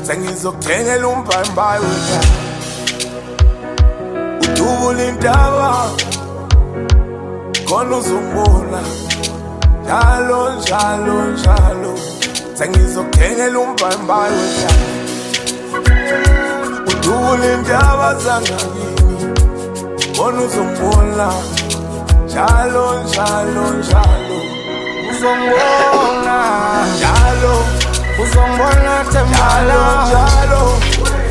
Sengizokuthengela umbhayimbayi wethu udubula intaba khona uzongibona njalo njalo njalo. Sengizokuthengela umbhayimbayi wethu udubula intaba zangakini khona uzongibona njalo njalo njalo. Uzongibona njalo, uzongibona tembala njalo,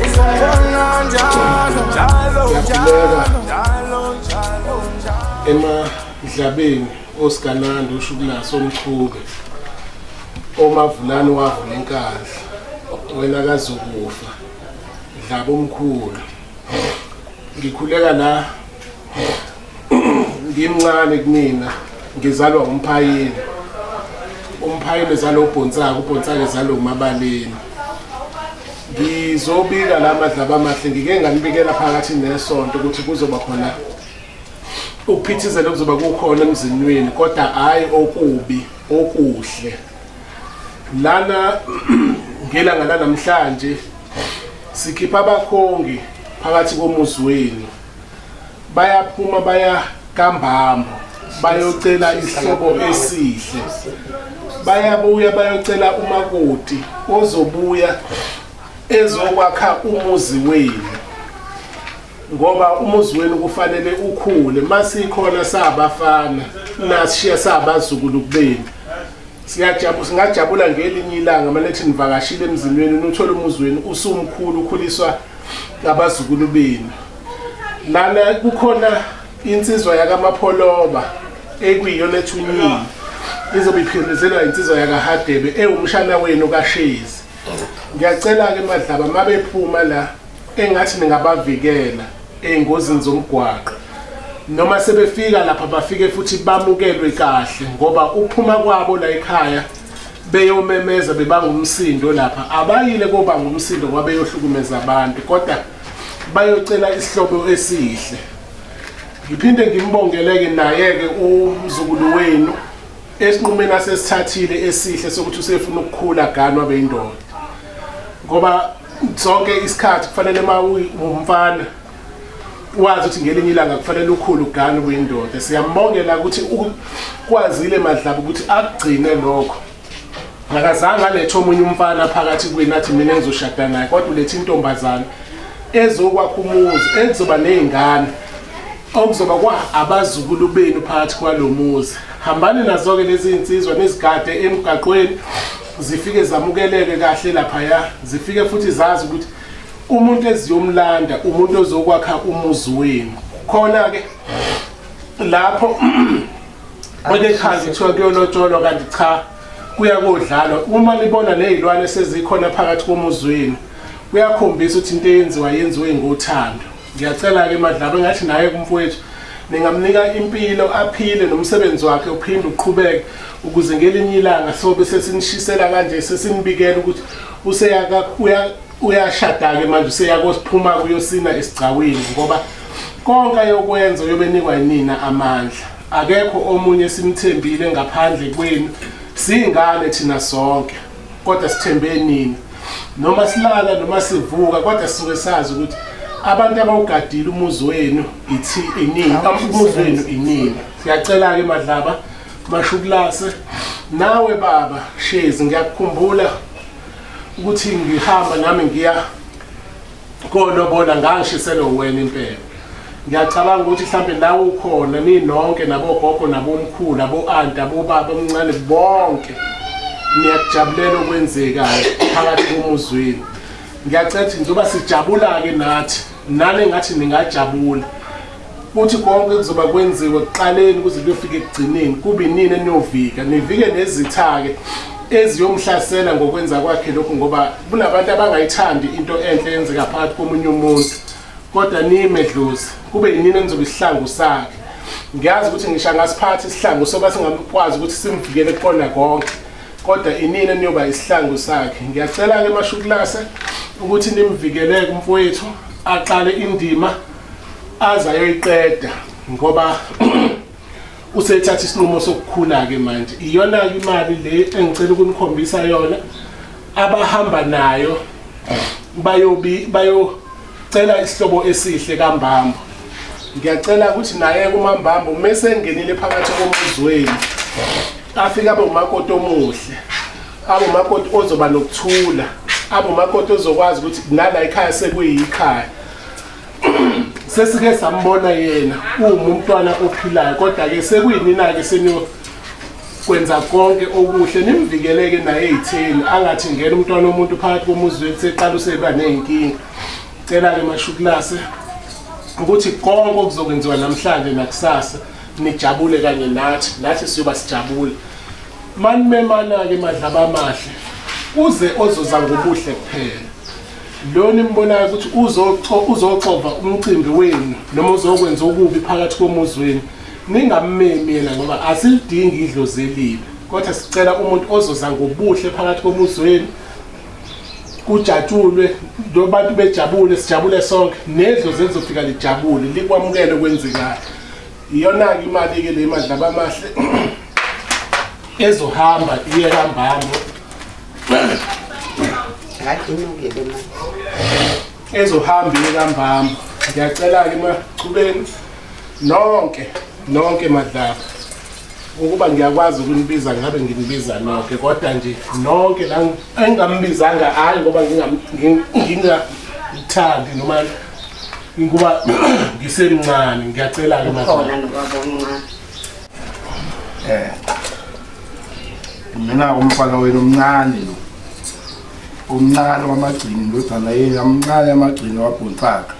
uzongibona njalo njalo njalo njalo. Emidlabeni oSigananda uShukulaso Mqhuke oMavulane wavula inkandla wena kaZokufa Dlaba omkhulu. Ngikhuleka la ngimncane kumina, ngizalwa umphayeni. Umphayeni ezalo uBhonsaka, uBhonsaka ezalo uMabaleni. Ngizobika la Madlaba amahle, ngike nganibikela phakathi nesonto ukuthi kuzoba khona ukuphithizela kuzoba kukhona emzini wenu, kodwa hayi okubi, okuhle. Lana ngelanga lanamhlanje sikhipha abakhongi phakathi komuzi wenu. Bayaphuma baya kaMbambo bayocela isihlobo esihle. Bayabuya bayocela umakoti ozobuya ezokwakha umuzi wenu, ngoba umuzi wenu kufanele ukhule. Masikhona sabafana nasishiya sabazukulu kubeni, singajabula ngelinye ilanga manje nivakashile emzini wenu uthola umuzi wenu usumkhulu ukhuliswa ngabazukulu benu. Lana kukhona insizwa yakaMapholoba ekuyiyona ethunyini, izobe iphindezela insizwa yakaHadebe ewumshana wenu kaShezi. Ngiyacela ke Madlaba mabephuma la engathi ningabavikela engozini zomgwaqo, noma sebefika lapha bafike futhi bamukelwe kahle, ngoba uphuma kwabo la ekhaya beyomemeza bebanga umsindo lapha abayile koba ngumsindo ngoba beyohlukumeza abantu, kodwa bayocela isihlobo esihle. Ngiphinde ngimbongeleke naye ke umzukulu wenu esinqumeni asesithathile esihle sokuthi usefuna ukukhula ganwa beyindoda, ngoba zonke isikhathi kufanele umfana wazi ukuthi ngelinye ilanga kufanele ukhulu ugane beyindoda. Siyambongela ukuthi ukwazile Madlaba ukuthi akugcine lokho. Akazange alethe omunye umfana phakathi kwenu athi mina ngizoshada naye, kodwa ulethe intombazana ezokwakha umuzi, ezoba nezingane okuzoba kwa abazukulu benu phakathi kwalomuzi. Hambani nazo ke lezi insizwa nezigade emgaqweni zifike zamukeleke kahle lapha ya, zifike futhi zazi ukuthi umuntu eziyomlanda umuntu ozokwakha umuzi wenu. Khona ke lapho onekhaya kuthiwa kuyolotsholwa kanti cha kuyakodlalwa. Uma libona nezilwane sezikhona phakathi komuzi wenu kuyakhombisa ukuthi into yenziwe ngothando. Ngiyacela ke Madlaba ngathi naye kumfowethu ningamnika impilo aphile nomsebenzi wakhe uphinde uqhubeke, ukuze ngelinye ilanga sobe sesinishisela kanje sesinibikela ukuthi uyashada ke manje useyakosiphuma kuyosina esigcaweni, ngoba konke ayokwenza uyobenikwa yinina amandla. Akekho omunye simthembile ngaphandle kwenu, singane thina sonke, kodwa sithembe nini. Noma silala noma sivuka kodwa sisuke sazi ukuthi abantu abawugadile umuzi wenu umuzi wenu inini. Siyacela ke Madlaba Mashukulase, nawe baba Shezi, ngiyakukhumbula ukuthi ngihamba nami ngiya koLobola ngangishisela wena impela. Ngiyacabanga ukuthi mhlambe nawe ukhona ninonke nabogogo nabomkhulu nabo-anti abobaba omncane bonke niyakujabulela okwenzekayo phakathi komuzi wenu. Ngiyacela ukuthi njengoba sijabula ke nathi nale ngathi ningajabula ukuthi konke kuzoba kwenziwe kuqaleni kuze kuyofika ekugcineni kube inini eniyovika nivike nezitha ke eziyomhlasela ngokwenza kwakhe lokho, ngoba kunabantu abangayithandi into enhle yenzeka phakathi komunye umuntu, kodwa nimedlozi kube inini enizobe isihlangu sakhe. Ngiyazi ukuthi ngisha ngasiphatha isihlangu soba singakwazi ukuthi simvikele kona konke, kodwa inini eniyoba isihlangu sakhe. Ngiyacela ke Mashukulase ukuthi nimvikeleke umfowethu aqale indima azayoyiqeda ngoba usethatha isinqumo sokukhula-ke manje. Iyona imali le engicela ukunikhombisa yona abahamba nayo bayocela isihlobo esihle kaMbambo. Ngiyacela ukuthi naye kuMambambo mase engenile phakathi komuzweni afika abe umakoti omuhle, abe umakoti ozoba nokuthula, abe umakoti ozokwazi ukuthi nala ekhaya sekuyikhaya. Sesike sambona yena umntwana ophilayo, kodwa ke sekuyinina-ke seniyokwenza konke okuhle nimvikeleke naye ezitheni, angathi ngena umntwana womuntu phakathi komuzweni seqala useba ney'nkinga. Cela-ke mashukulase ukuthi konke okuzokwenziwa namhlanje nakusasa nijabule kanye nathi siyoba sijabule. Manimemana-ke madlaba amahle uze ozoza ngobuhle kuphela. Lo nimbonayo ukuthi uzocova umcimbi wenu noma uzokwenza okubi phakathi komuzweni, ningammemi yena ngoba asilidingi idlozi elibi, kodwa sicela umuntu ozoza ngobuhle phakathi komuzweni, kujatshulwe abantu bejabule, sijabule sonke, nedlozi elizofika lijabule likwamukele okwenzekayo. Iyona-ke imali-ke le madlaba amahle ezohamba iye kaMbambo ezohamba iye kaMbambo. Ngiyacela-ke machubeni nonke madlaba ukuba ngiyakwazi ukunibiza ngabe nginibiza nonke, kodwa nje nonke la engingambizanga hayi ngoba ngingathandi noma ngoba ngisemncane. Ngiyacela-ke madlaba mina umfana wenu omncane lo, omncane wamagcini ndodana yena omncane amagcini wabhonsaka.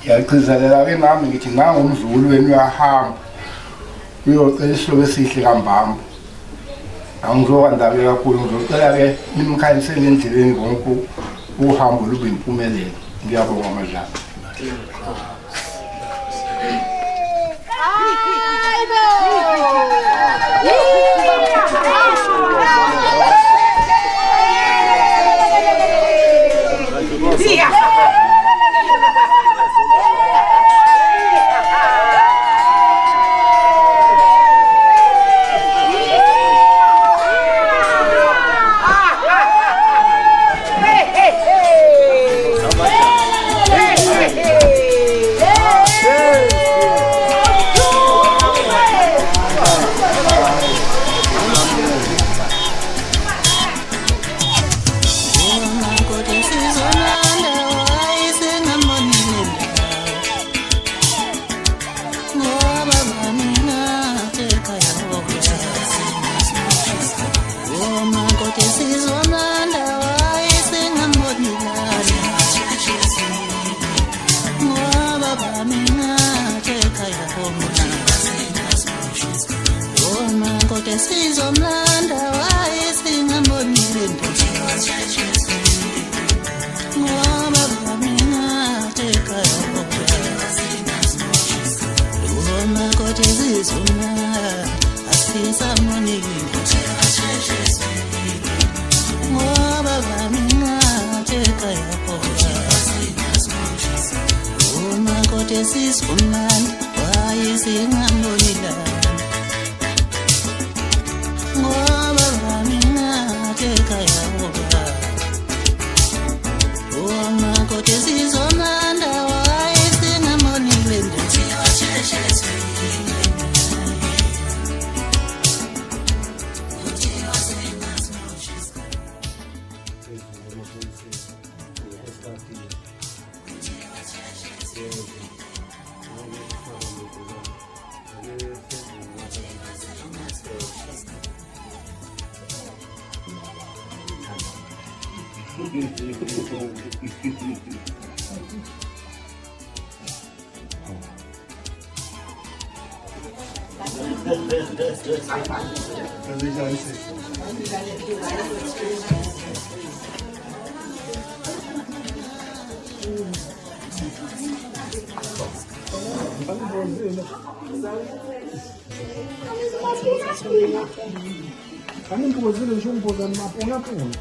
Ngiyagcizelela-ke nami ngithi ngangumzukulu wenu uyahamba uyocela isihlobo esihle kaMbambo. Angizokwandake kakhulu, ngizocela-ke nimkhanyisele endleleni konke uhambo lube impumelelo. Ngiyabonga madlala. Kami mpozile ngisho ngibozana mapona pona.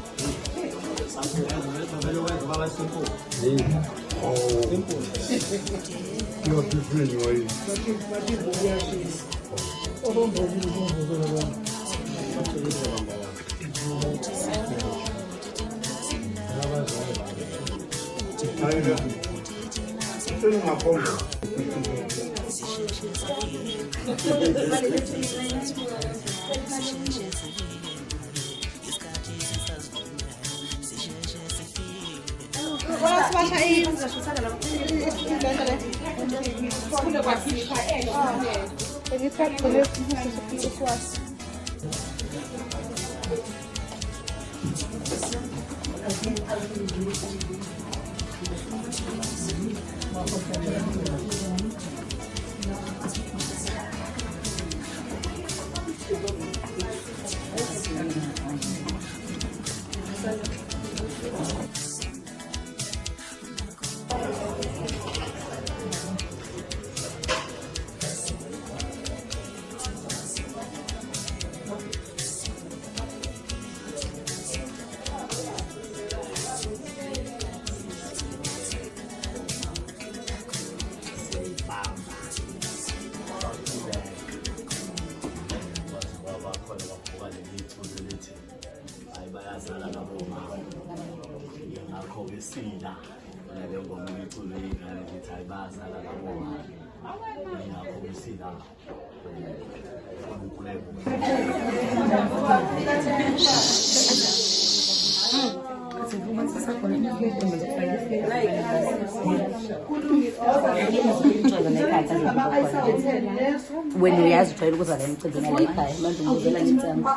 when uyazi ujwayele ukuzala emcimbini la ekhaya manje ngizela ngitsamba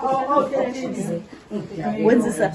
wenzisa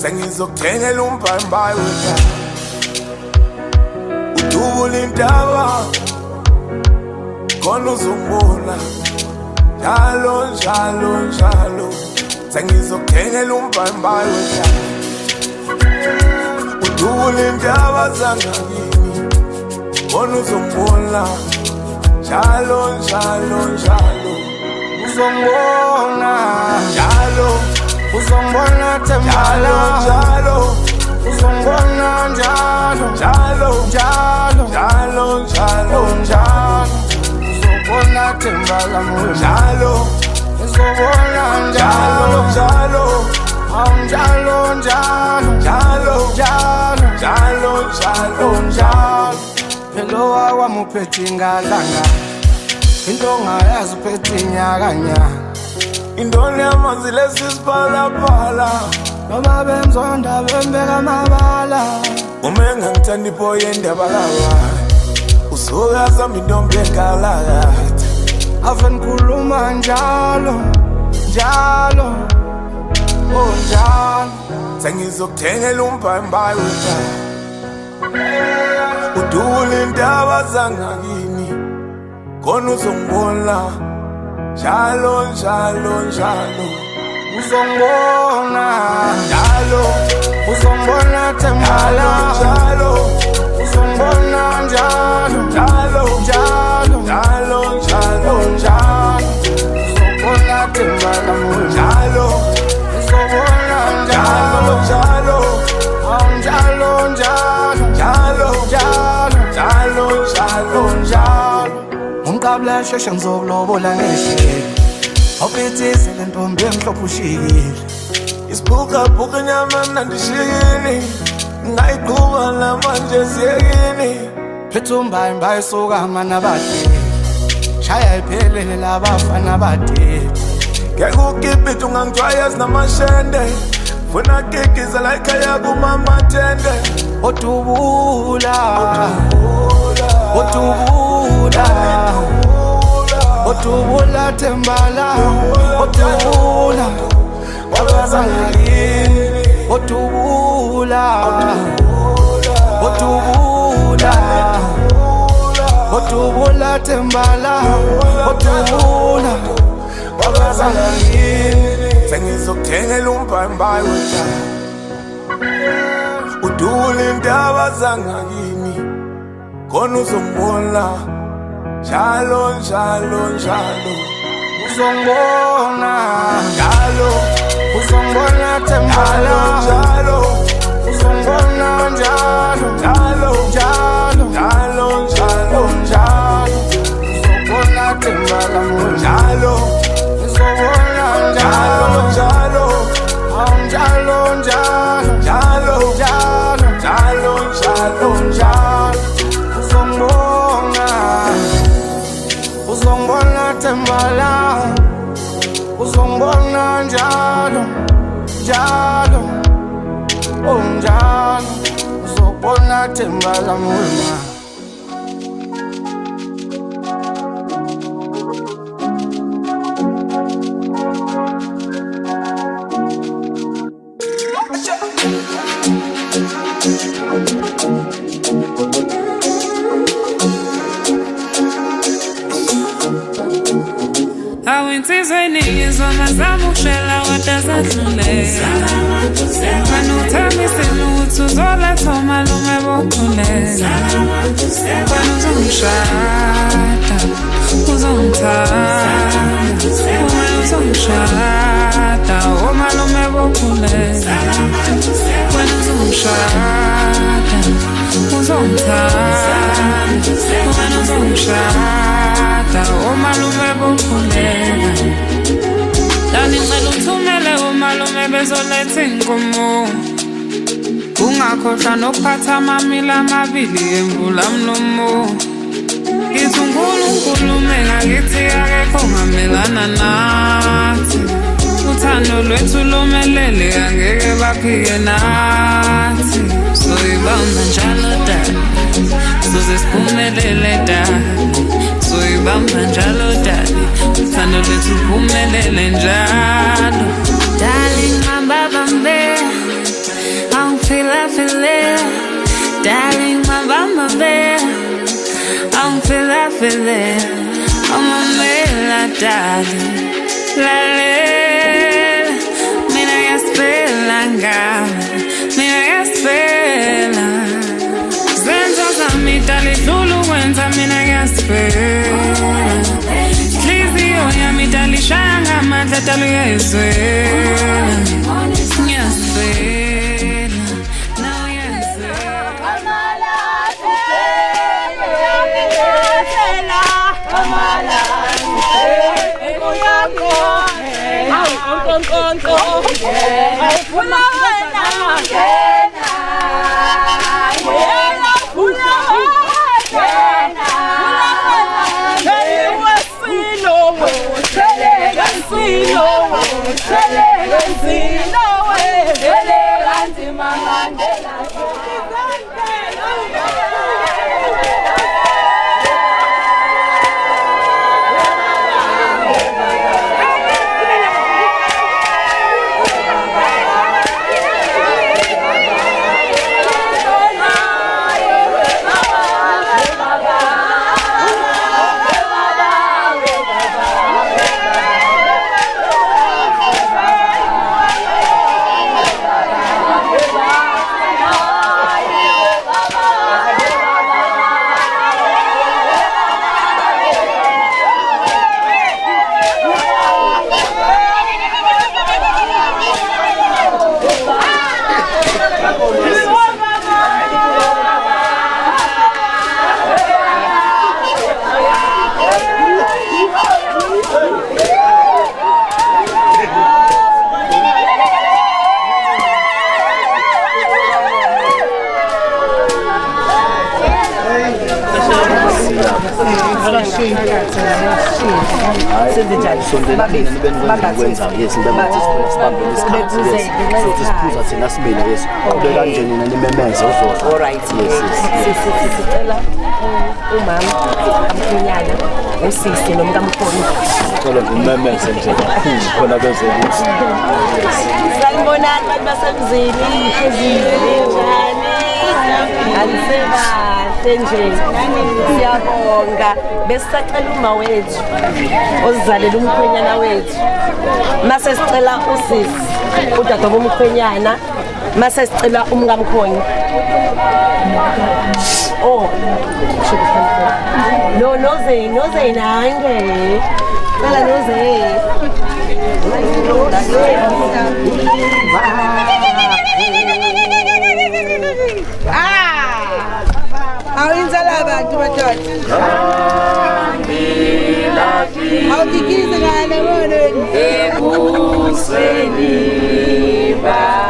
Sengizokuthengela umbhayimbayi wethu udubula intaba khona uzombona njalo njalo njalo sengizokuthengela umbhayimbayi wethu udubula intaba zangakini khona uzombona njalo njalo njalo uzombona njalo uzombona tembala njalo uzombona njalo njalo njalo njalo njalo njalo uzobona tembala njalo uzobona njalo njalo njalo njalo njalo njalo njalo njalo phelo wakwamuphethe ingadlanga into ongayazi uphethe inyakanya indoni yamanzi lesisiphalaphala noma bemzonda bembeka amabala uma engangithanda iboy endabakaba usuka zami intombi engalakade ave nikhuluma njalo njalo oh njalo sengizokuthengela umbhayimbayi wethu udule indaba zangakini khona uzongibona njalo njalo njalo uzongibona njalo uzongibona Tembala njalo uzongibona njalo njalo njalo njalo njalo njalo uzongibona Tembala njalo uzongibona njalo njalo njalo njalo njalo njalo njalo njalo umqabula sheshe ngizokulobola ngeshekeli awuphethise le ntombi emhlophe ushikile isibhuka nyama mnandishikini ngayiqhuba namanje siyekini phethe umbayimbayi sokama nabadeli shaya iphelele labafana badeli ngeke ukipite ungangijwayezi namashende funa kikiza la ikhaya kumamatende otubula Tembala otubula wabazangakini otubula Tembala otubula wabazangakini sengizokuthengela umbhayimbayi wetshaya udule indaba zangakini khona uzongibona njalo njalo njalo uzongibona njalo uzongibona Tembala njalo uzongibona njalo njalo njalo njalo njalo njalo uzongibona Tembala njalo uzongibona njalo njalo njalo njalo njalo njalo njalo njalo uzongibona Tembala uzongibona njalo njalo oh njalo uzongibona Tembala mulma Awensizweni ngizomazama ukushela wadazadlulela Manutamisile ukuthi uzoletha umalume bokulela Wena uzongishada, uzongithanda Wena uzongishada, umalume bokulela Wena uzongishada, uzongithanda Wena uzongishada, umalume bokulela Dani ngicela uthumele umalume bezoletha inkomo Ungakhohlwa nokuphatha amamila amabili emvula mlomo Ngithi uNkulunkulu ngakithi akekho ngamelana nathi Uthando lwethu lomelele angeke baphike nathi Soyibamba njalo dad Soze siphumelele dad Soyibamba njalo dad Uthando lwethu phumelele njalo Darling mababambe feel it Darling mababambe feel it I'm a mela darling La mina yaspela ngami Mina yaspela Zenzo zami dali dulu wenza mina yaspela Klizio yami dali shanga madla dali yaspela Yaspela usisi nomkamkhulu ngicela ngimemeze nje kakhulu khona bezokuthi sanibonani bantu basemzini njani anisebahle nje siyabonga besisacela uma wethu ozizalela umkhwenyana wethu mase sicela usisi udade bomkhwenyana mase sicela umkamkhonye oh no noze nange cela noze awinzala abantu madoda awudikize ngale boneni ebusweni ba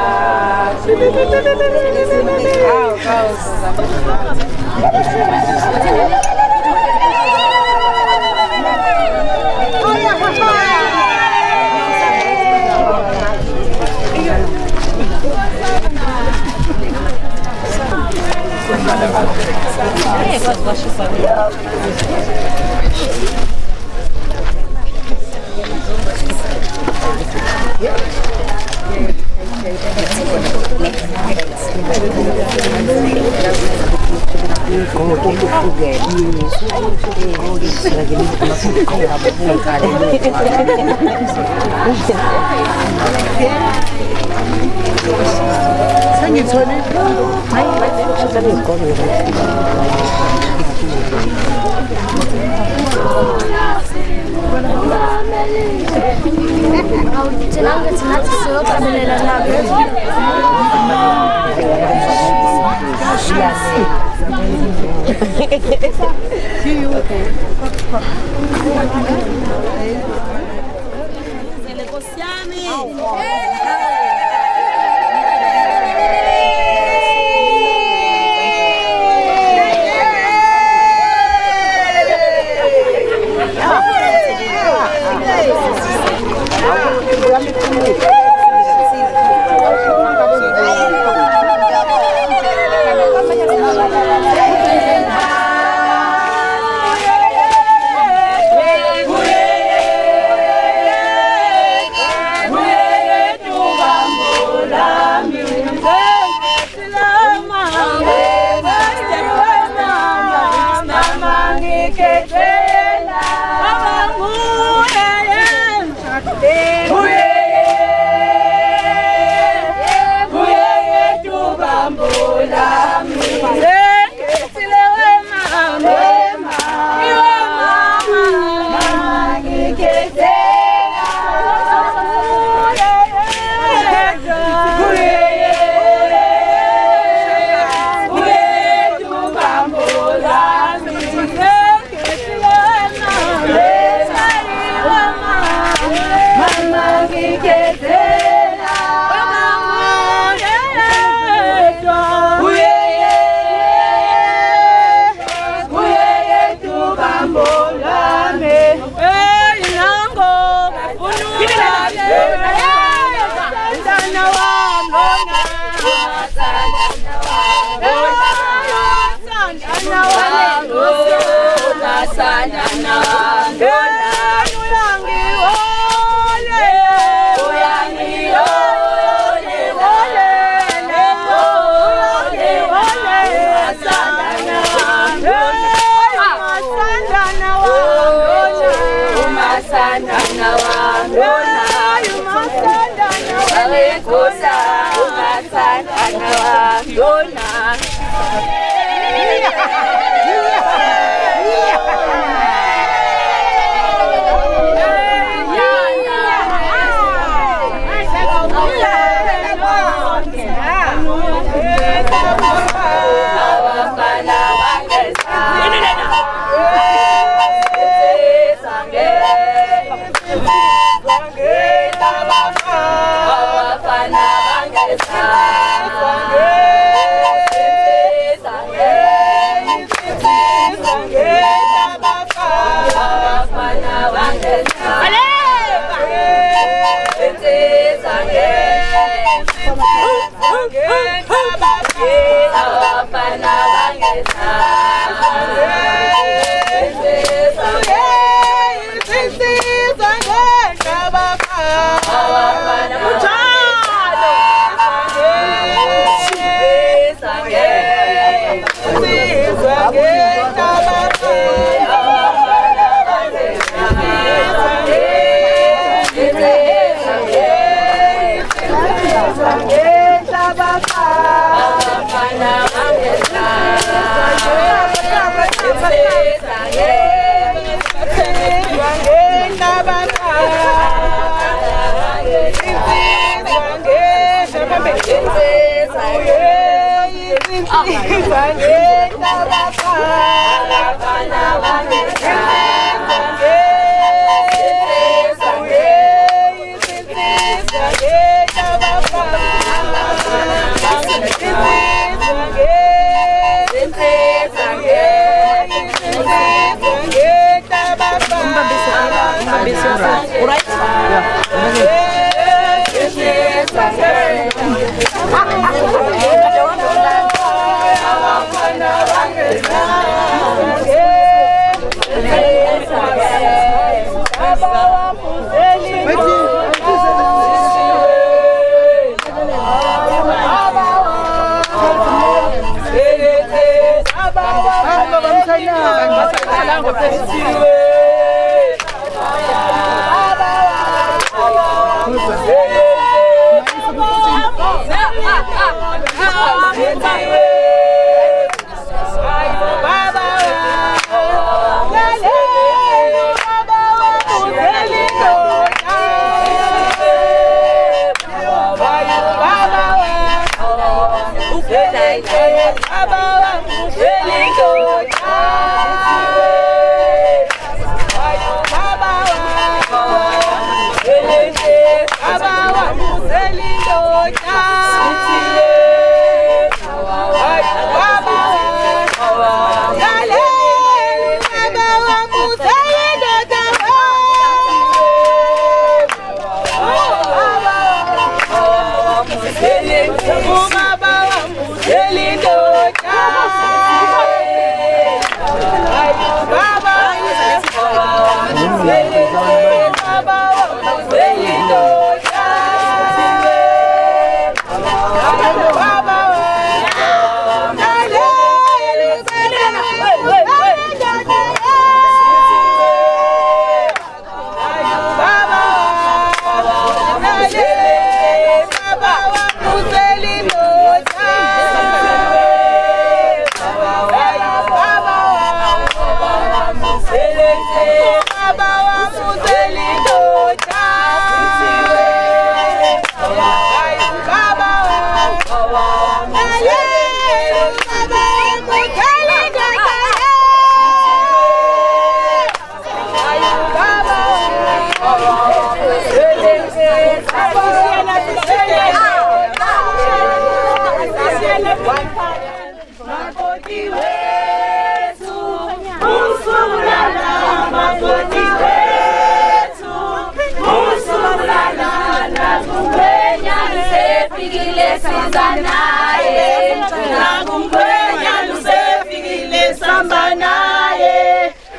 Bye.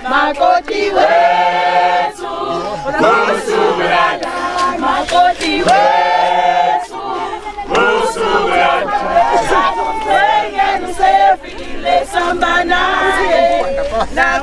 Makoti wetu, Musubrana, Makoti wetu, Musubrana, Sakumbenya nusefikile sambanaye, na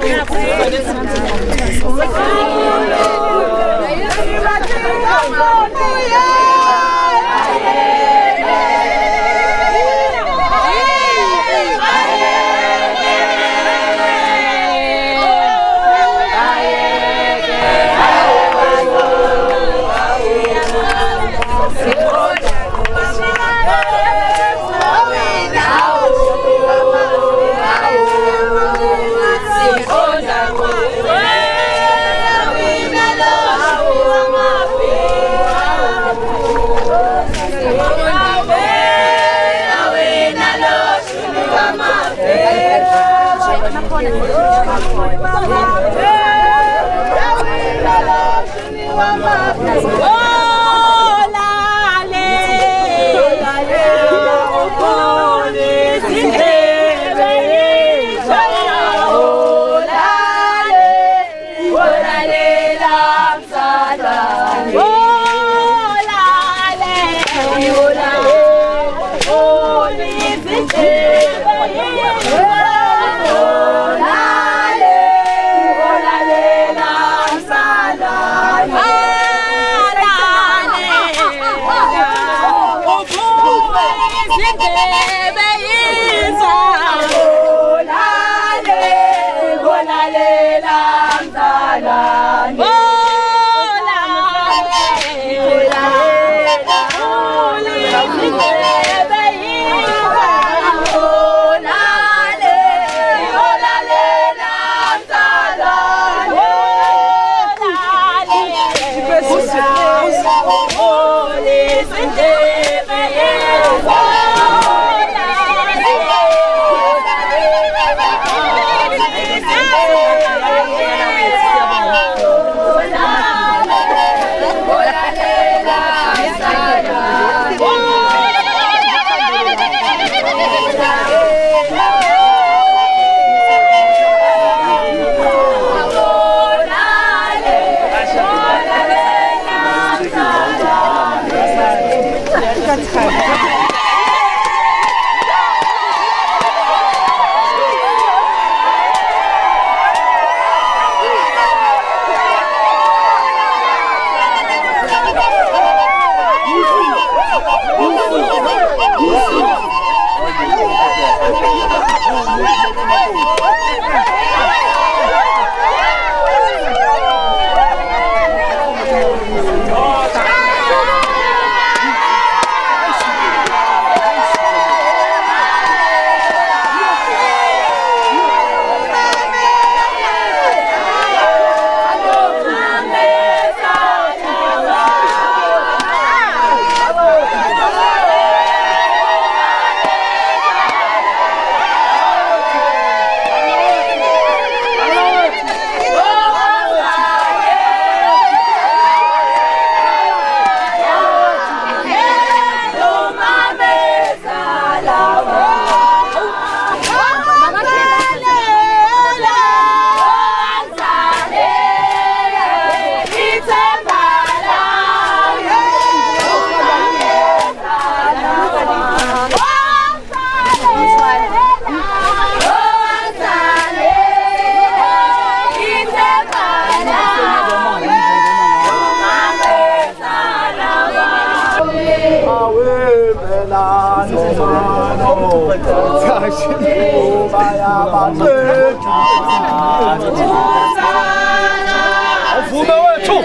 Avume wethu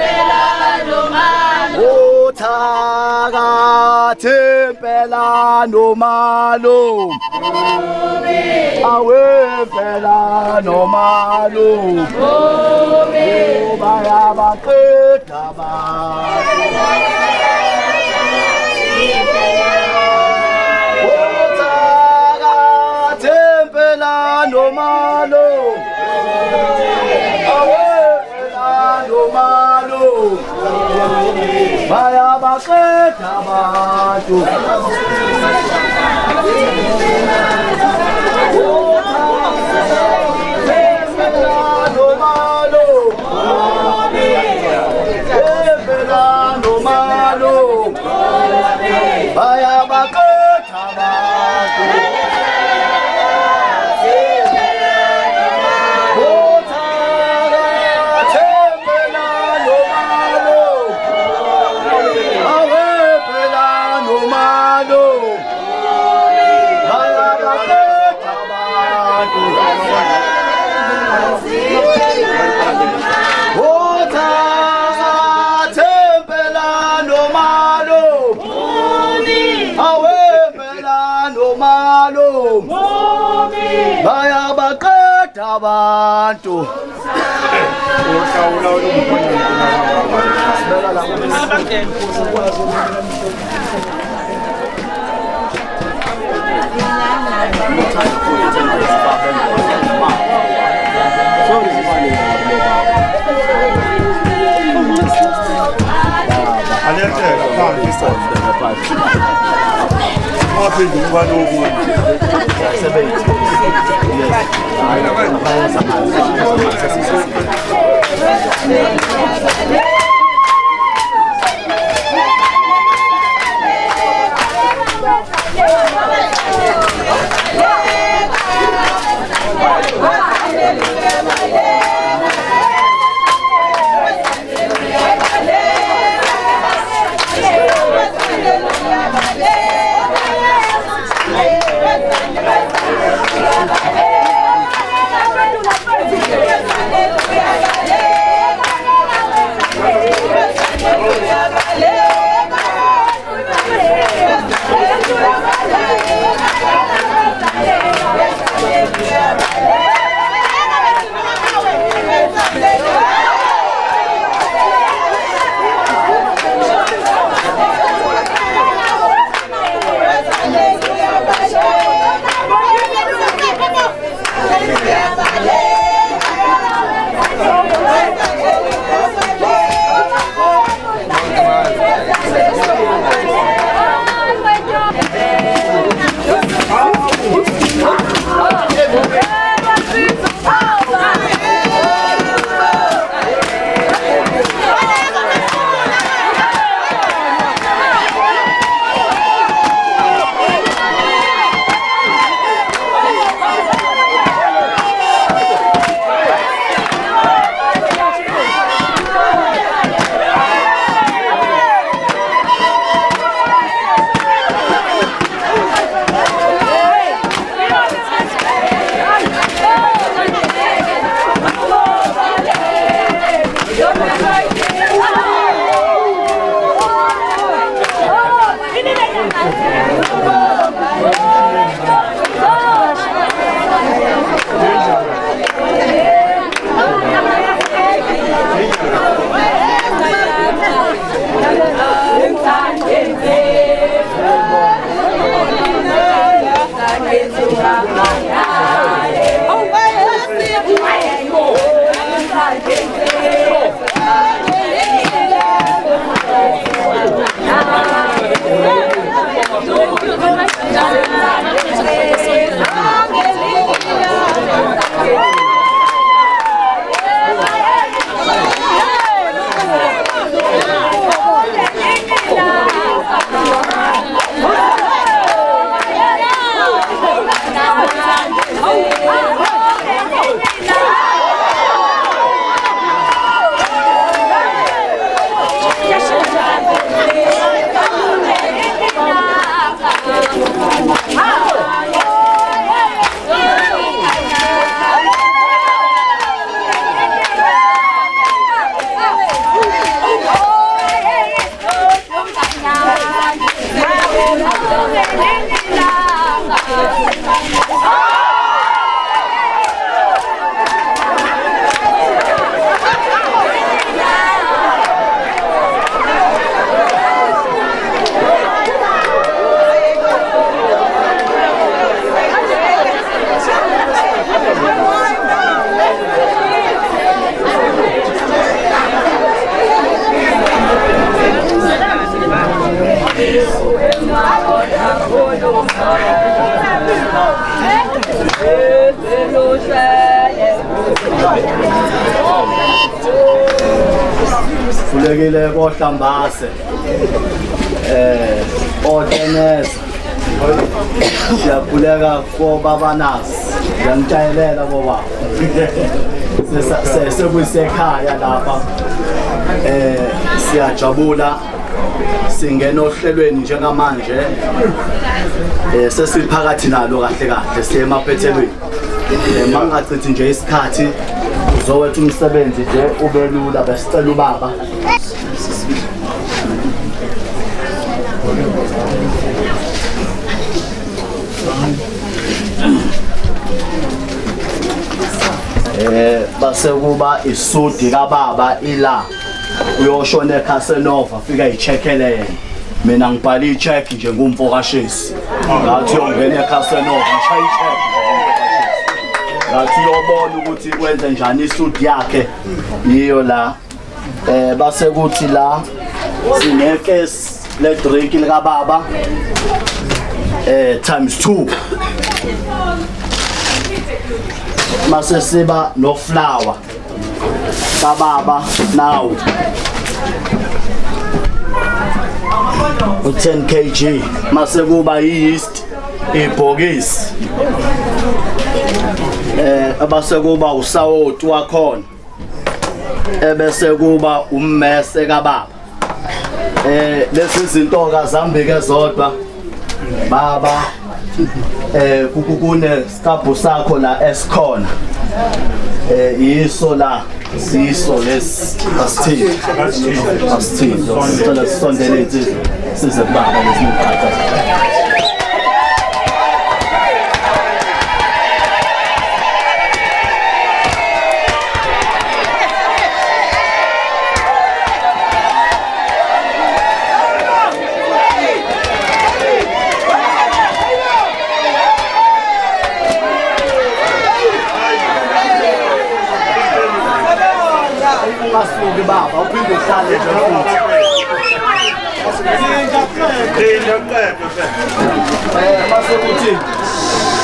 uthakathempela nomalo awempela nomalo bayabaqeda abantu uthakathempela nomalo malo bayabaqeda abantu bayabaqeda abantu Vulekile kohlambase. Oteneza. Siyakhuleka koBabaNazi. Ngiyamtshayelela boba. Sekuyisekhaya lapha. Siyajabula. Singena ohlelweni njengamanje. Sesiphakathi nalo kahle kahle siye emaphethelweni. Mangachithi nje isikhathi uzowetha umsebenzi nje ubelula besicela ubaba. Base kuba isudi kaBaba ila uyoshona eCasanova fika icheckele yena. Mina ngibhala icheck nje ngumfokashisi. Ngathi uyongena eCasanova ngishaya icheck. Ngathi uyobona ukuthi kwenze njani isudi yakhe yiyo la. Base kuthi la sinekes le drink lika baba ×2. Mase siba no flour kababa now 10 kg. Mase kuba yeast ibhokisi. Abase kuba usawoti wakhona. Ebese kuba ummese kababa. Lezi izinto kazambike zodwa baba. Kukune skabhu sakho la esikhona. Yiso la siso les asithini. Sicela sisondele insizwa size kubaba lesimiphatha. Masuke baba uphinde uhlale nje futhi. Mase uthi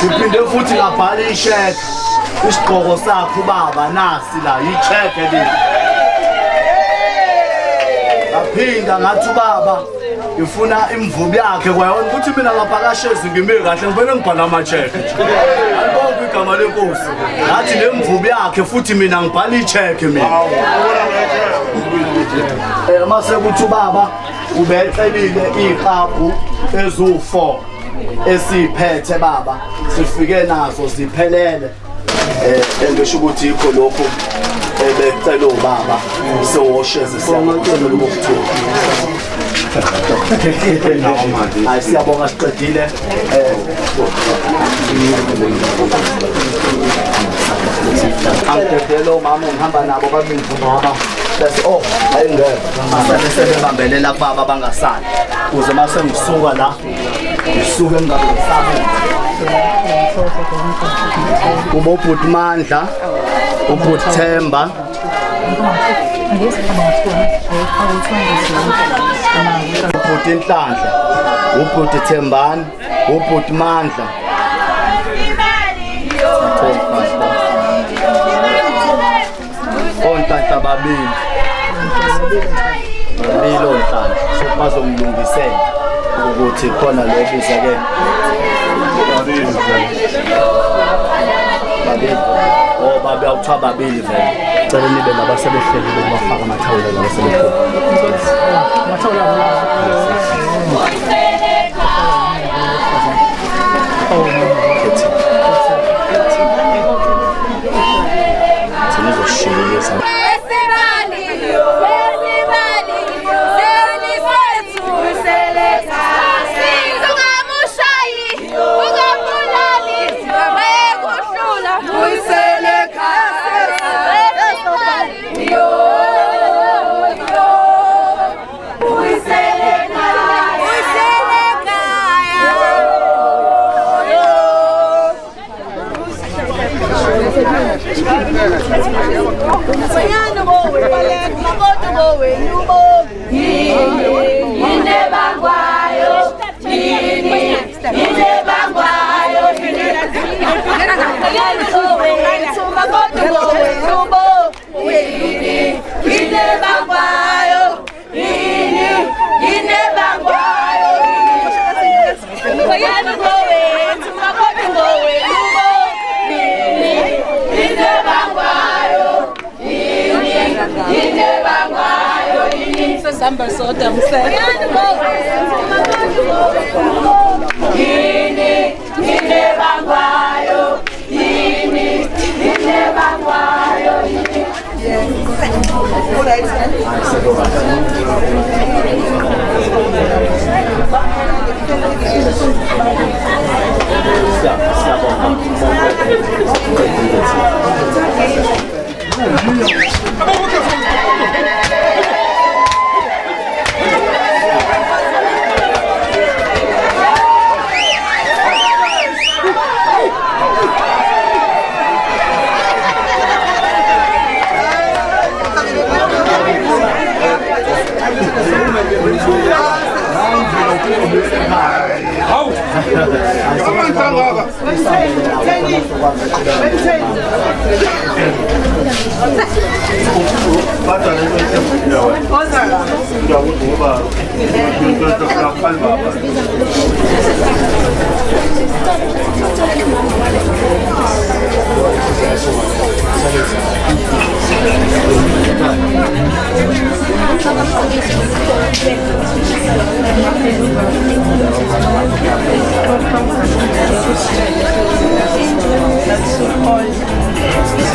uphinde futhi ngabhala i-check isigqoko sakho baba nasi la i-check le. Aphinda ngathi baba ngifuna imvubu yakhe kwayona ukuthi mina ngabhakashezi ngime kahle ngivele ngibhala ama-check. Alibonke igama lenkosi. Ngathi le mvubu yakhe futhi mina ngibhala i-check mina. Mase kuthi baba ubecelile iqaphu ezu4 esiphethe baba sifike nazo siphelele. Ngisho ukuthi ikho lokho ebecela ubaba siwosheze siyacela ukufutha. Hayi siyabonga siqedile. Angidedelo mama ngihamba nabo babindvuma bese ayingeke masale sebebambelela kubaba bangasali kuze mase ngisuka la ngisuke ngingabusaba kuba ubhuti Mandla ubhuti Themba ubhuti Nhlanhla ubhuti Thembani ubhuti Mandla ontanta babili onhlanga bazomlungisela ukuthi khona lo biza ke babili baba awuthiwa babili vele cela nibe nabasebehleli ukubafaka amathawula la basebekhona Bye. Samba soda msela.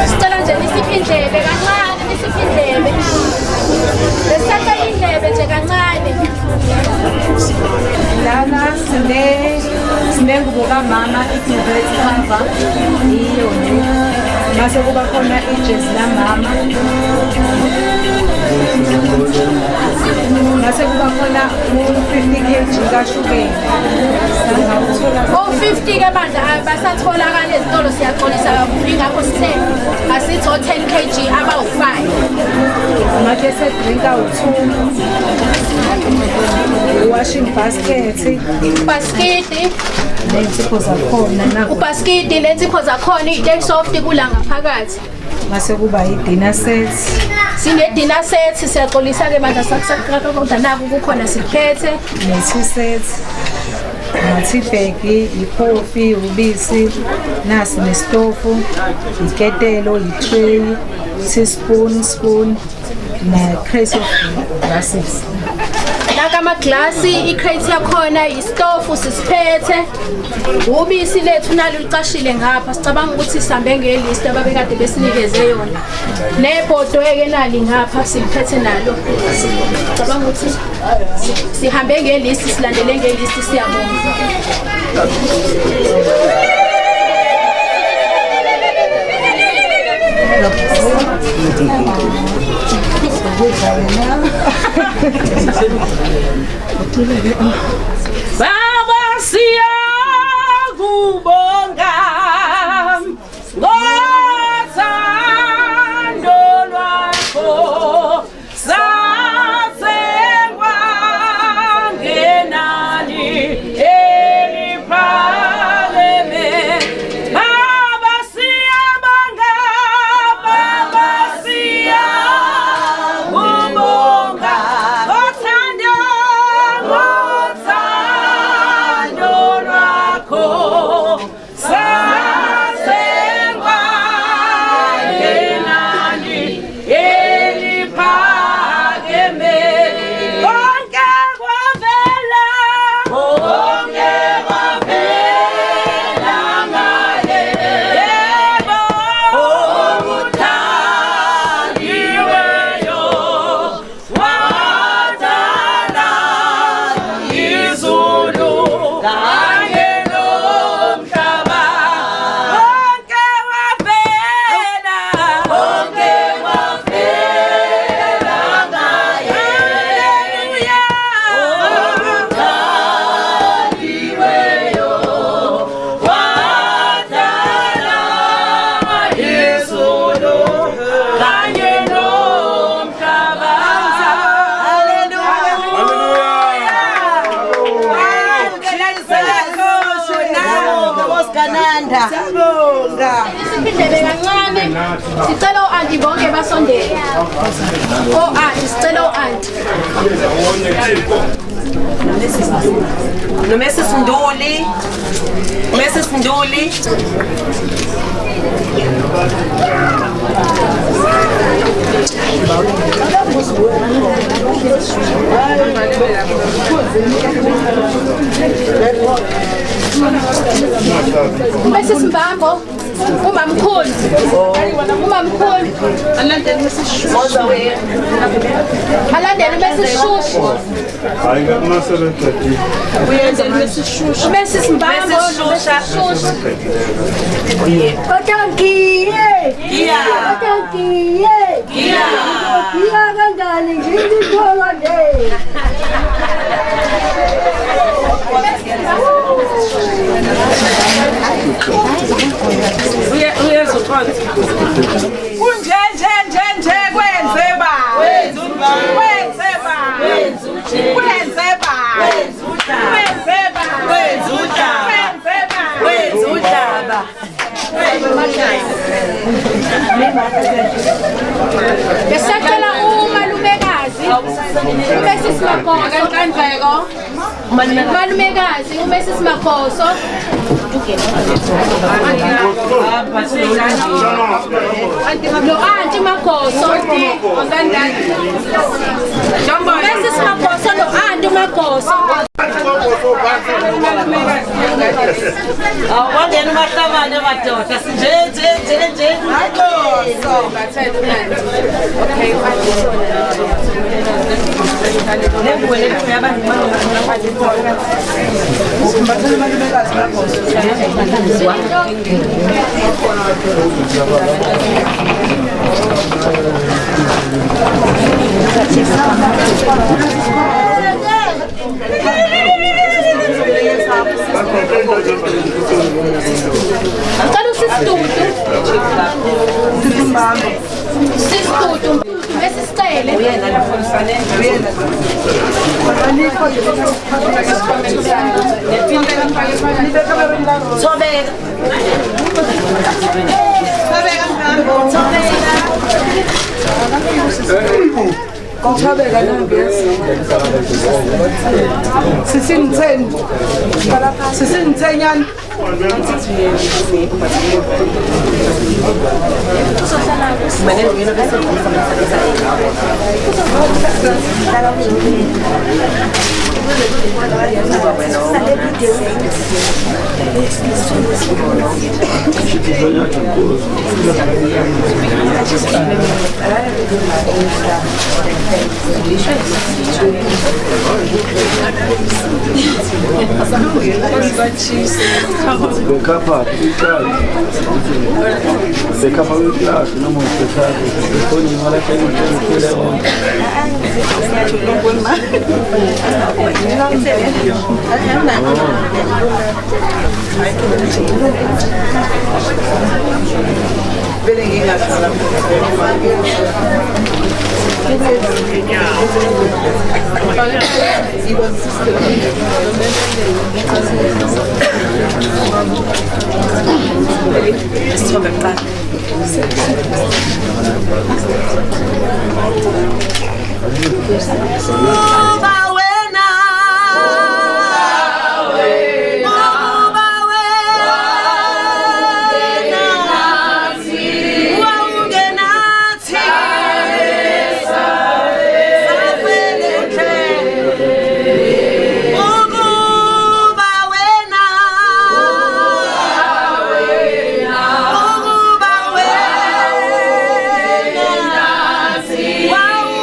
Sicela nje nisiphe indlebe kancane, nisiphe indlebe. Besatha indlebe nje kancane. Lana sinengubo kamama i-duvet cover iyo nje. Mase kuba khona ijezi lamama. Mase kuba khona 50 kg kashukela. Oh 50 ke manje basatholakala ezitolo siyaxolisa kakhulu ingakho sithe asithi 10 kg abawu5. Ngakhe sedrinka u2. Washing basket. Basket. Lensipho zakhona nakho. Ubasket lensipho zakhona into soft kula ngaphakathi. Mase kuba i-dinner set. Sine-dinner set siyaxolisa ke manje sakusaqala kodwa naku kukhona siphethe ne-tea set. Nathi-bag, i-coffee, ubisi, nasi nestofu, iketelo, i-tray, teaspoon, na-crate of glasses. Naka amaglasi, i-crate yakhona, istofu sisiphethe, ubisi lethu nalo licashile ngapha, sicabanga ukuthi sihambe ngelist ababekade besinikeze yona. Nebhodwe-ke nali ngapha siliphethe nalo. Sicabanga ukuthi sihambe ngelist, silandele ngelist siyabonga. Baba siyakubonga ngothando lwakho sathengwa ngenani eliphakeme. Baba siyabonga, Baba siyakubonga ngothando lwakho sathengwa ngenani eliphakeme. Konke kwavela ngaye, yebo okuthandiweyo wadala izulu kanye nomhlaba. Konke kwavela ngaye, haleluya okuthandiweyo wadala izulu kanye nomhlaba. Isipindele kancane. Sicela u-anti bonke basondele. O-anti sicela u-anti. Nomesi Sinduli. Bese Simbambo umamkhulu alandele bese Shushu hayi ngakunasebenza bese Simbambo Shushu kanjani ngizithola nje Kunje kwenzeba besacela umalumekazi ubese simagoso kanjeko malumekazi ubese simagoso lo anti magoso bese simagoso lo anti magoso awangena umahlabane madoda nje Kalau sistutu bese sicele Ngichabeka nambiyesi. Sisingitheni Bekapa, bekapa wikla, namo bekapa, koni mara kani kile on. Wow.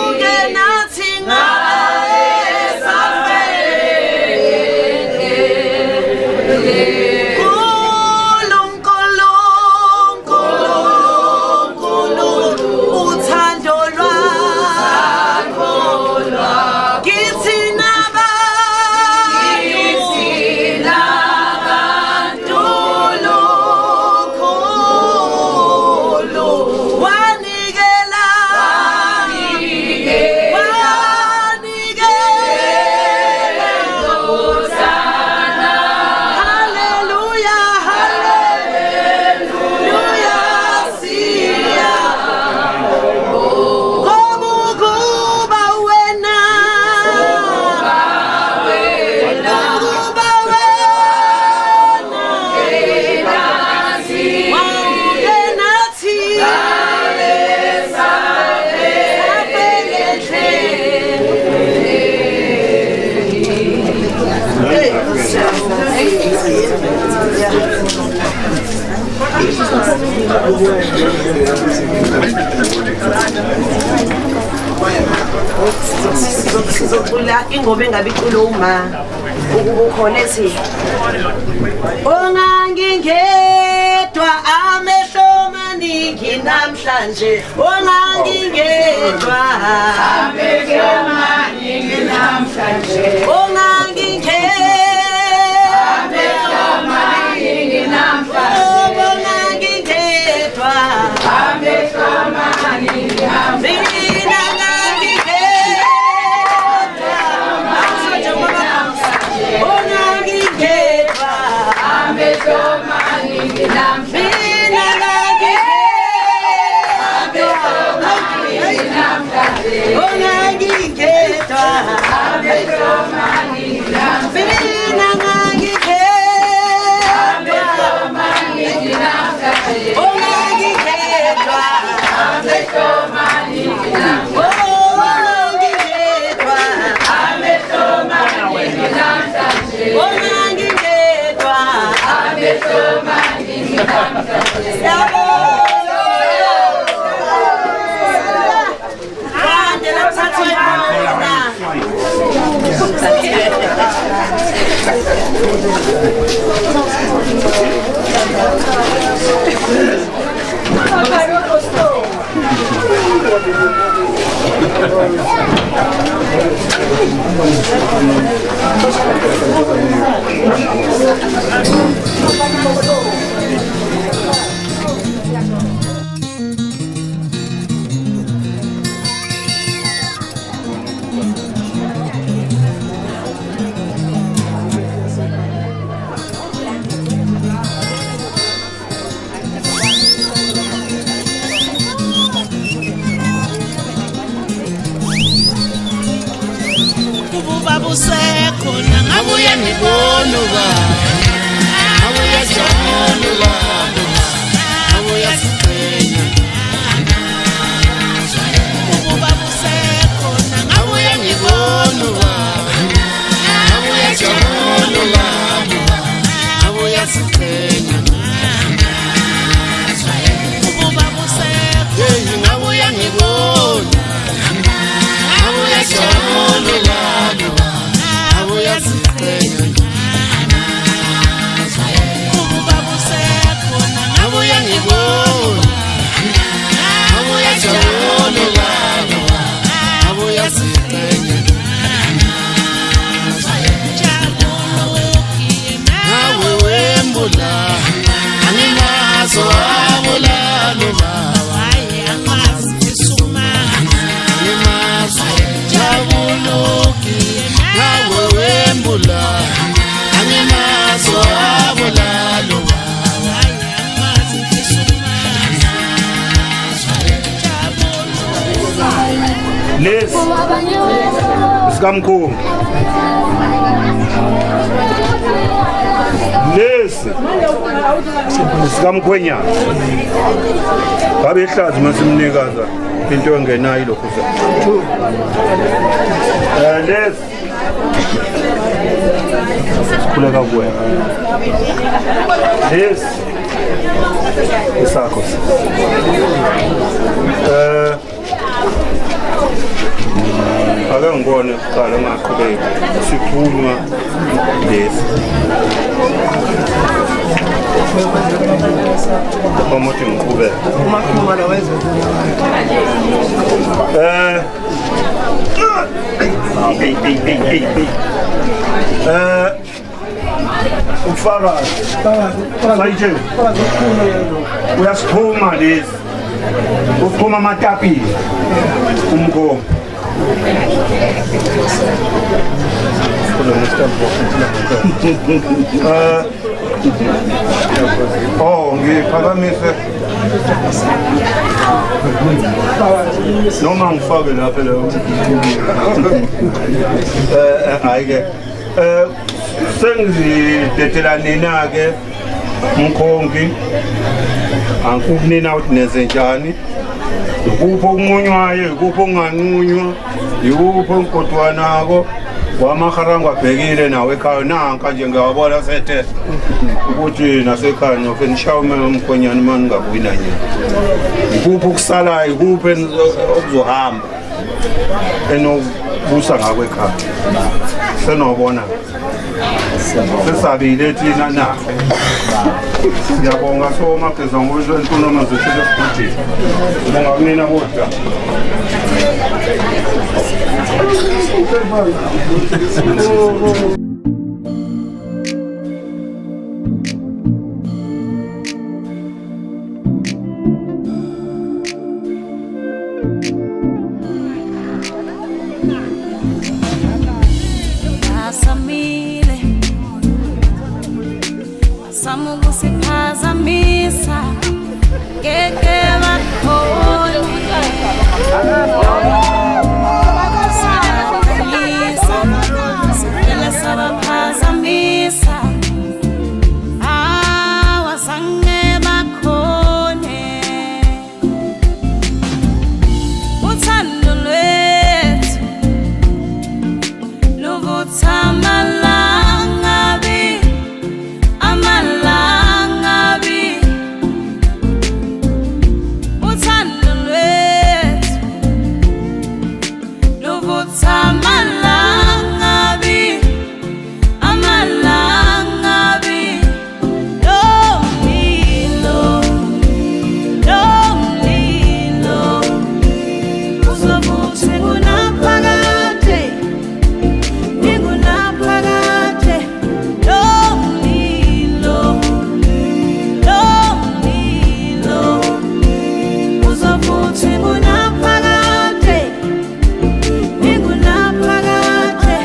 ngicula ingoma engabe iculo uma ukukhona ethi ongangingedwa amehlo maningi namhlanje ongangingedwa amehlo maningi namhlanje ongangingedwa amehlo maningi namhlanje ongangingedwa amehlo maningi namhlanje Les Skamko Les Skamkwenya Babe hlazi masimnikaza into engenayo lokho Les Kulega kuwe Les Isakho ake ngibone kuqala ngaqhubeka sikhulunywa lesi omuthi ngiqhubeka umakhuluma la wenze ufakazi sayithe uyasithuma lesi uphuma amatapile umgomo ngiphakamise noma ngifake lapha leyo ayike sengizidedela nina-ke mkhongi angikunina ukuthi nenze njani ikuphi okunqunywayo ikuphi okunganqunywa ikuphi onkodwanako wamaharanga abhekile nawe ekhaya nanka nje ngiyabona sethe ukuthi nasekhaya nofe nishawume umkhonyana uma ningabuyi nanye ikuphi okusalayo ikuphi okuzohamba busa ngakwekhaya senobona sesabile thina na siyabonga somageza ngokwentulama zethele esigudini sibonga kunina kodwa Samukusiphazamisa ngeke bakhona sicela sabaphazamisa awazange bakhone uthando lwethu luvutha amalangabi uthando lwethu luvutha amalangabi lomlilo uzovuthi kunaphakade nikunaphakade lomlilo uzovuthi kunaphakade nikunaphakade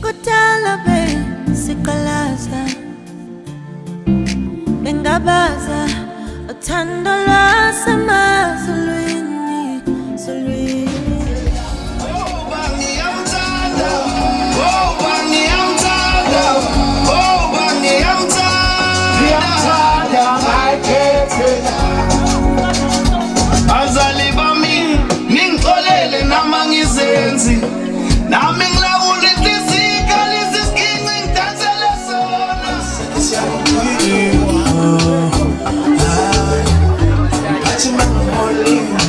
kudala besiqalaza bengabaza uthando lwasemazulwini Bazali bami ningixolele nama ngizenzi nami ngilawule inhliziyo lesiginci ngidansele sona athi mangolini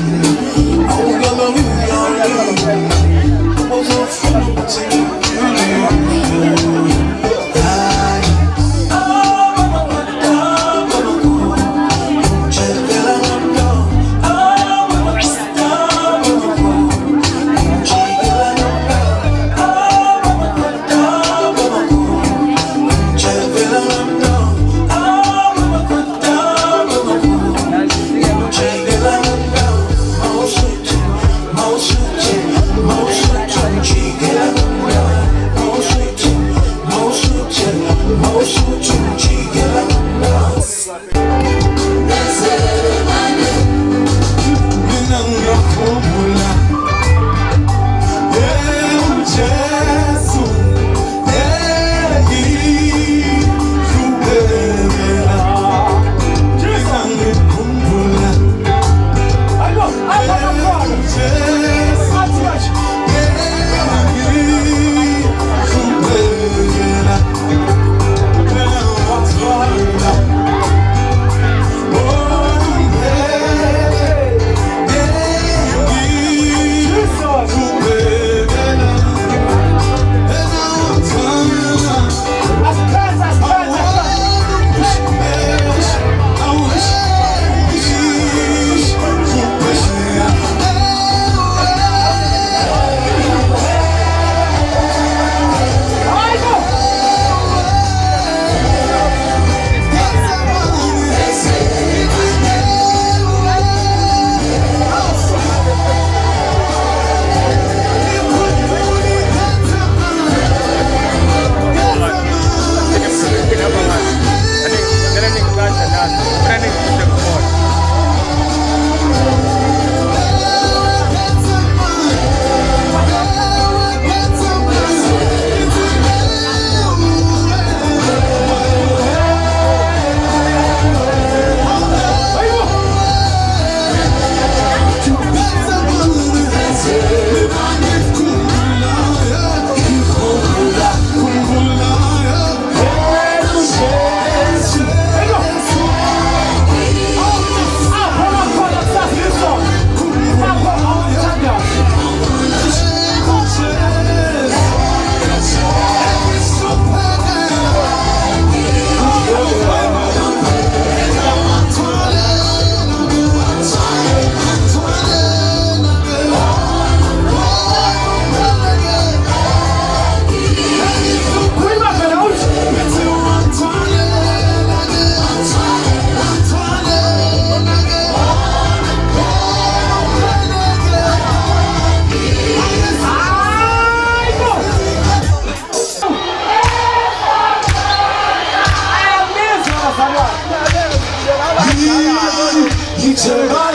Come on.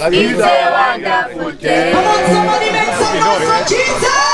It's a wonderful day. Come on, somebody make some noise for Jesus.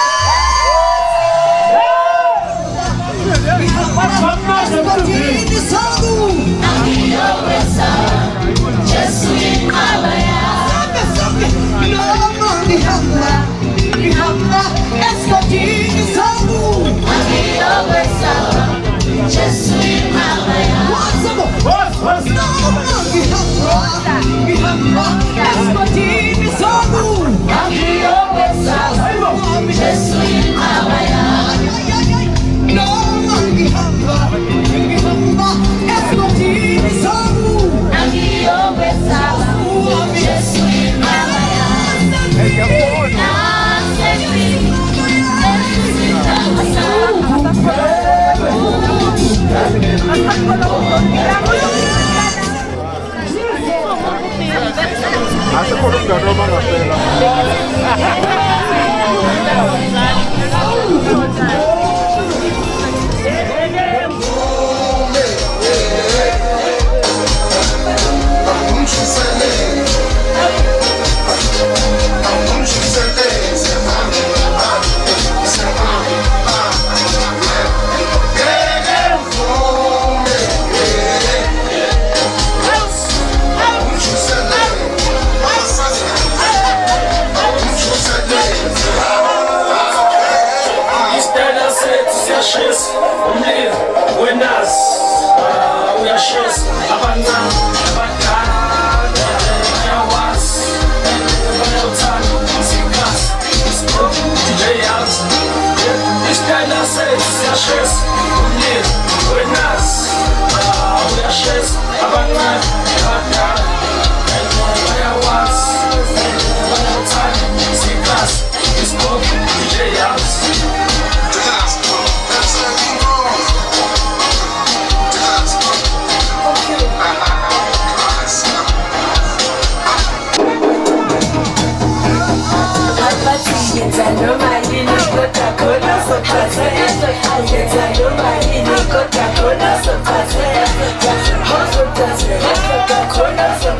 Coca-Cola,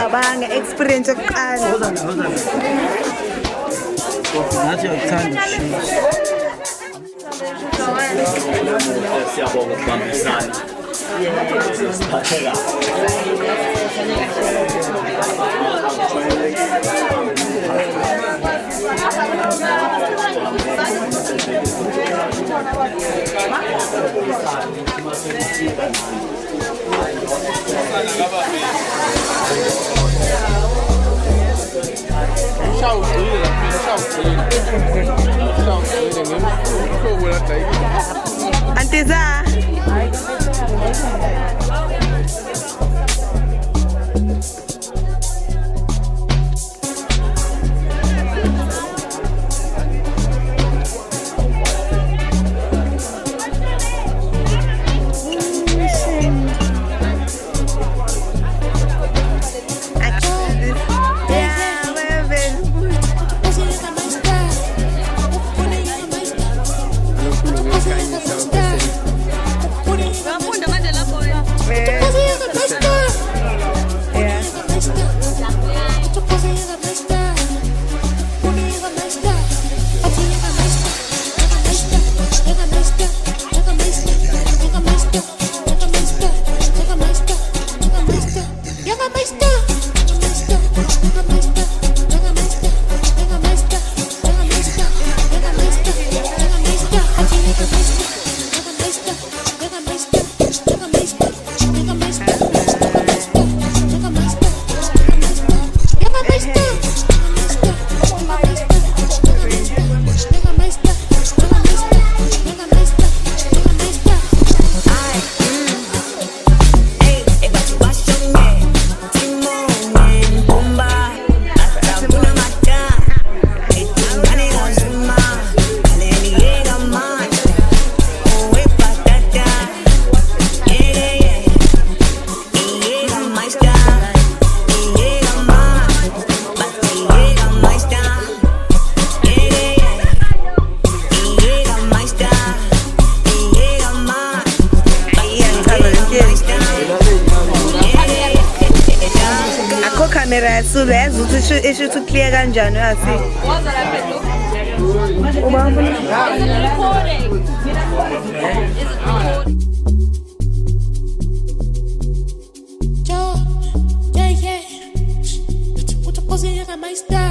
Abang experience yokuqala. Ngathi uyakuthanda Siyabonga ukubambisana. Siphatheka. Antiza. Kamera sule ukuthi isho clear kanjani yasi. Yo, yeah, yeah. Utapozeka maisha.